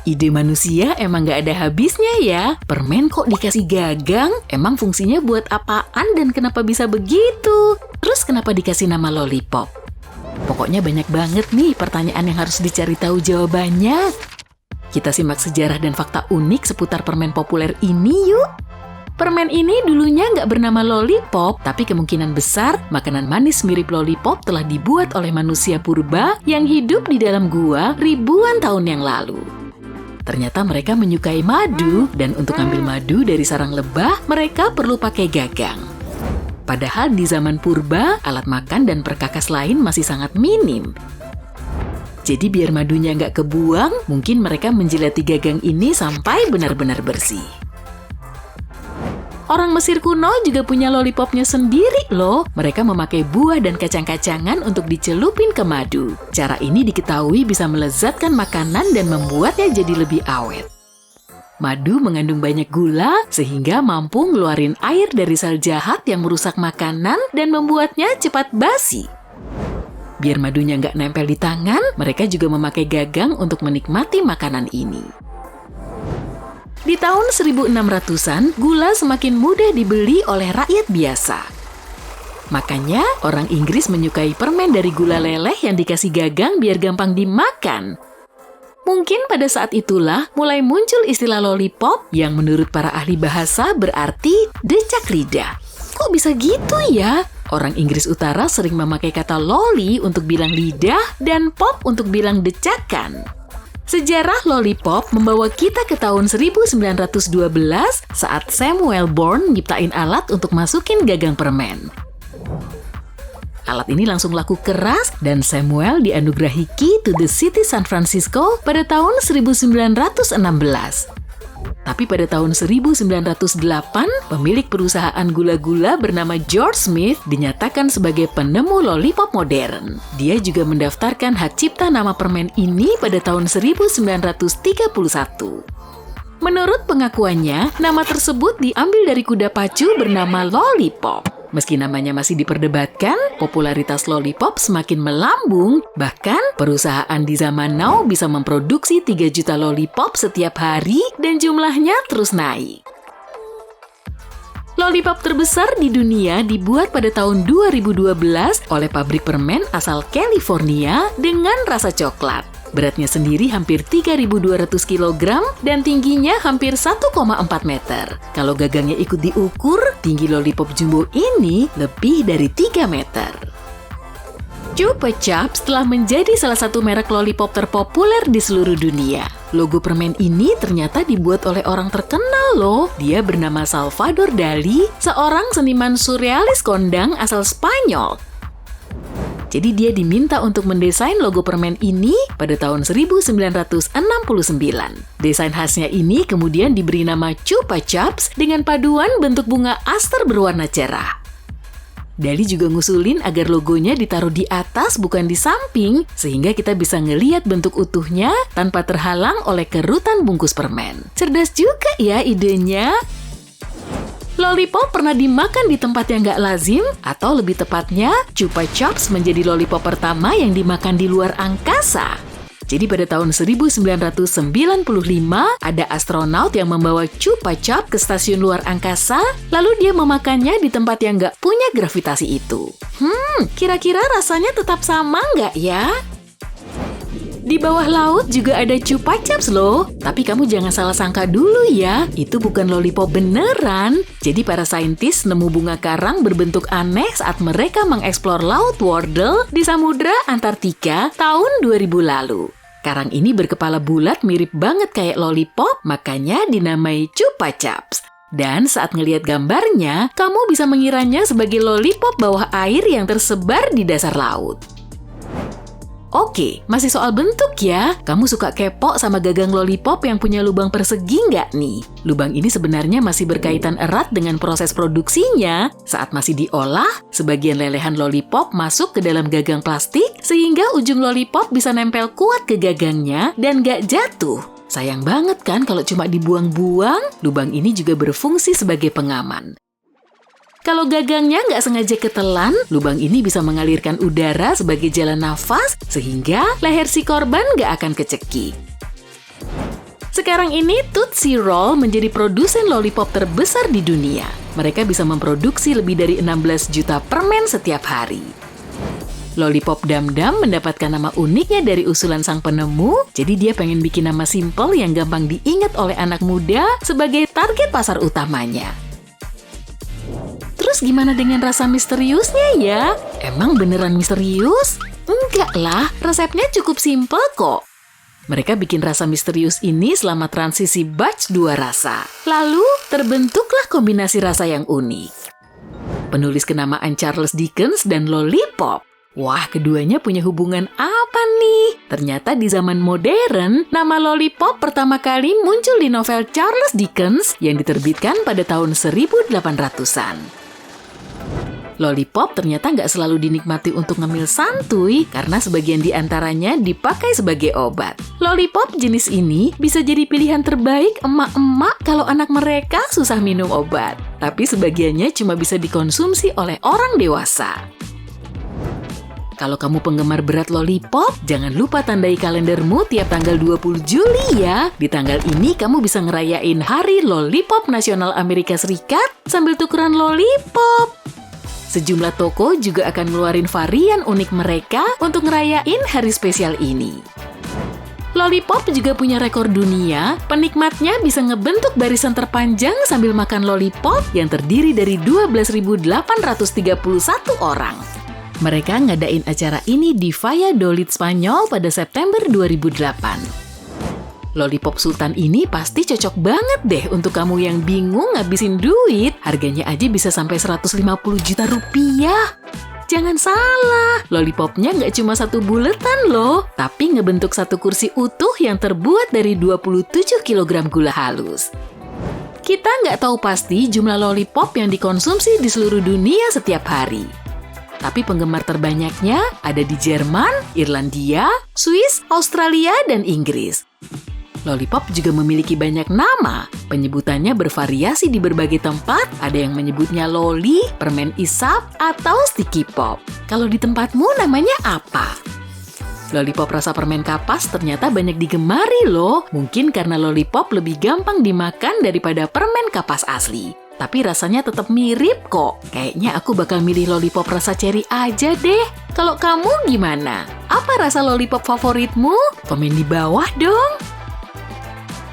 Ide manusia emang gak ada habisnya ya. Permen kok dikasih gagang? Emang fungsinya buat apaan dan kenapa bisa begitu? Terus kenapa dikasih nama lollipop? Pokoknya banyak banget nih pertanyaan yang harus dicari tahu jawabannya. Kita simak sejarah dan fakta unik seputar permen populer ini yuk. Permen ini dulunya nggak bernama lollipop, tapi kemungkinan besar makanan manis mirip lollipop telah dibuat oleh manusia purba yang hidup di dalam gua ribuan tahun yang lalu. Ternyata mereka menyukai madu, dan untuk ambil madu dari sarang lebah, mereka perlu pakai gagang. Padahal di zaman purba, alat makan dan perkakas lain masih sangat minim. Jadi biar madunya nggak kebuang, mungkin mereka menjilati gagang ini sampai benar-benar bersih. Orang Mesir kuno juga punya lollipopnya sendiri loh. Mereka memakai buah dan kacang-kacangan untuk dicelupin ke madu. Cara ini diketahui bisa melezatkan makanan dan membuatnya jadi lebih awet. Madu mengandung banyak gula sehingga mampu ngeluarin air dari sel jahat yang merusak makanan dan membuatnya cepat basi. Biar madunya nggak nempel di tangan, mereka juga memakai gagang untuk menikmati makanan ini. Di tahun 1600-an, gula semakin mudah dibeli oleh rakyat biasa. Makanya, orang Inggris menyukai permen dari gula leleh yang dikasih gagang biar gampang dimakan. Mungkin pada saat itulah mulai muncul istilah lollipop yang menurut para ahli bahasa berarti decak lidah. Kok bisa gitu ya? Orang Inggris Utara sering memakai kata lolly untuk bilang lidah dan pop untuk bilang decakan. Sejarah lollipop membawa kita ke tahun 1912 saat Samuel Born nyiptain alat untuk masukin gagang permen. Alat ini langsung laku keras dan Samuel dianugerahi Key to the City San Francisco pada tahun 1916. Tapi pada tahun 1908, pemilik perusahaan gula-gula bernama George Smith dinyatakan sebagai penemu lollipop modern. Dia juga mendaftarkan hak cipta nama permen ini pada tahun 1931. Menurut pengakuannya, nama tersebut diambil dari kuda pacu bernama Lollipop. Meski namanya masih diperdebatkan, popularitas lollipop semakin melambung, bahkan perusahaan di zaman now bisa memproduksi 3 juta lollipop setiap hari dan jumlahnya terus naik. Lollipop terbesar di dunia dibuat pada tahun 2012 oleh pabrik permen asal California dengan rasa coklat. Beratnya sendiri hampir 3.200 kg dan tingginya hampir 1,4 meter. Kalau gagangnya ikut diukur, tinggi lollipop jumbo ini lebih dari 3 meter. Chupa Chups telah menjadi salah satu merek lollipop terpopuler di seluruh dunia. Logo permen ini ternyata dibuat oleh orang terkenal loh. Dia bernama Salvador Dali, seorang seniman surrealis kondang asal Spanyol. Jadi dia diminta untuk mendesain logo permen ini pada tahun 1969. Desain khasnya ini kemudian diberi nama Chupa Chups dengan paduan bentuk bunga aster berwarna cerah. Dali juga ngusulin agar logonya ditaruh di atas bukan di samping, sehingga kita bisa ngeliat bentuk utuhnya tanpa terhalang oleh kerutan bungkus permen. Cerdas juga ya idenya. Lollipop pernah dimakan di tempat yang nggak lazim, atau lebih tepatnya, Chupa Chups menjadi lollipop pertama yang dimakan di luar angkasa. Jadi pada tahun 1995, ada astronaut yang membawa Chupa Chups ke stasiun luar angkasa, lalu dia memakannya di tempat yang nggak punya gravitasi itu. Kira-kira rasanya tetap sama nggak ya? Di bawah laut juga ada Chupa Chups loh. Tapi kamu jangan salah sangka dulu ya. Itu bukan lollipop beneran. Jadi para saintis nemu bunga karang berbentuk aneh saat mereka mengeksplor laut Weddell di Samudra Antartika tahun 2000 lalu. Karang ini berkepala bulat mirip banget kayak lollipop, makanya dinamai Chupa Chups. Dan saat ngelihat gambarnya, kamu bisa mengiranya sebagai lollipop bawah air yang tersebar di dasar laut. Oke, masih soal bentuk ya. Kamu suka kepo sama gagang lollipop yang punya lubang persegi nggak nih? Lubang ini sebenarnya masih berkaitan erat dengan proses produksinya. Saat masih diolah, sebagian lelehan lollipop masuk ke dalam gagang plastik sehingga ujung lollipop bisa nempel kuat ke gagangnya dan nggak jatuh. Sayang banget kan kalau cuma dibuang-buang, lubang ini juga berfungsi sebagai pengaman. Kalau gagangnya nggak sengaja ketelan, lubang ini bisa mengalirkan udara sebagai jalan nafas, sehingga leher si korban nggak akan kecekik. Sekarang ini Tootsie Roll menjadi produsen lollipop terbesar di dunia. Mereka bisa memproduksi lebih dari 16 juta permen setiap hari. Lollipop Dum Dum mendapatkan nama uniknya dari usulan sang penemu, jadi dia pengen bikin nama simple yang gampang diingat oleh anak muda sebagai target pasar utamanya. Terus gimana dengan rasa misteriusnya ya? Emang beneran misterius? Enggak lah, resepnya cukup simple kok. Mereka bikin rasa misterius ini selama transisi batch 2 rasa. Lalu, terbentuklah kombinasi rasa yang unik. Penulis kenamaan Charles Dickens dan lollipop. Wah, keduanya punya hubungan apa nih? Ternyata di zaman modern, nama lollipop pertama kali muncul di novel Charles Dickens yang diterbitkan pada tahun 1800-an. Lollipop ternyata nggak selalu dinikmati untuk ngemil santuy karena sebagian di antaranya dipakai sebagai obat. Lollipop jenis ini bisa jadi pilihan terbaik emak-emak kalau anak mereka susah minum obat. Tapi sebagiannya cuma bisa dikonsumsi oleh orang dewasa. Kalau kamu penggemar berat lollipop, jangan lupa tandai kalendermu tiap tanggal 20 Juli ya. Di tanggal ini kamu bisa ngerayain Hari Lollipop Nasional Amerika Serikat sambil tukeran lollipop. Sejumlah toko juga akan ngeluarin varian unik mereka untuk ngerayain hari spesial ini. Lollipop juga punya rekor dunia, penikmatnya bisa ngebentuk barisan terpanjang sambil makan lollipop yang terdiri dari 12.831 orang. Mereka ngadain acara ini di Valladolid, Spanyol pada September 2008. Lollipop Sultan ini pasti cocok banget deh untuk kamu yang bingung ngabisin duit. Harganya aja bisa sampai 150 juta rupiah. Jangan salah, lollipopnya nggak cuma satu buletan loh, tapi ngebentuk satu kursi utuh yang terbuat dari 27 kg gula halus. Kita nggak tahu pasti jumlah lollipop yang dikonsumsi di seluruh dunia setiap hari. Tapi penggemar terbanyaknya ada di Jerman, Irlandia, Swiss, Australia, dan Inggris. Lollipop juga memiliki banyak nama. Penyebutannya bervariasi di berbagai tempat, ada yang menyebutnya loli, permen isap, atau sticky pop. Kalau di tempatmu namanya apa? Lollipop rasa permen kapas ternyata banyak digemari loh. Mungkin karena lollipop lebih gampang dimakan daripada permen kapas asli. Tapi rasanya tetap mirip kok. Kayaknya aku bakal milih lollipop rasa ceri aja deh. Kalau kamu gimana? Apa rasa lollipop favoritmu? Komen di bawah dong.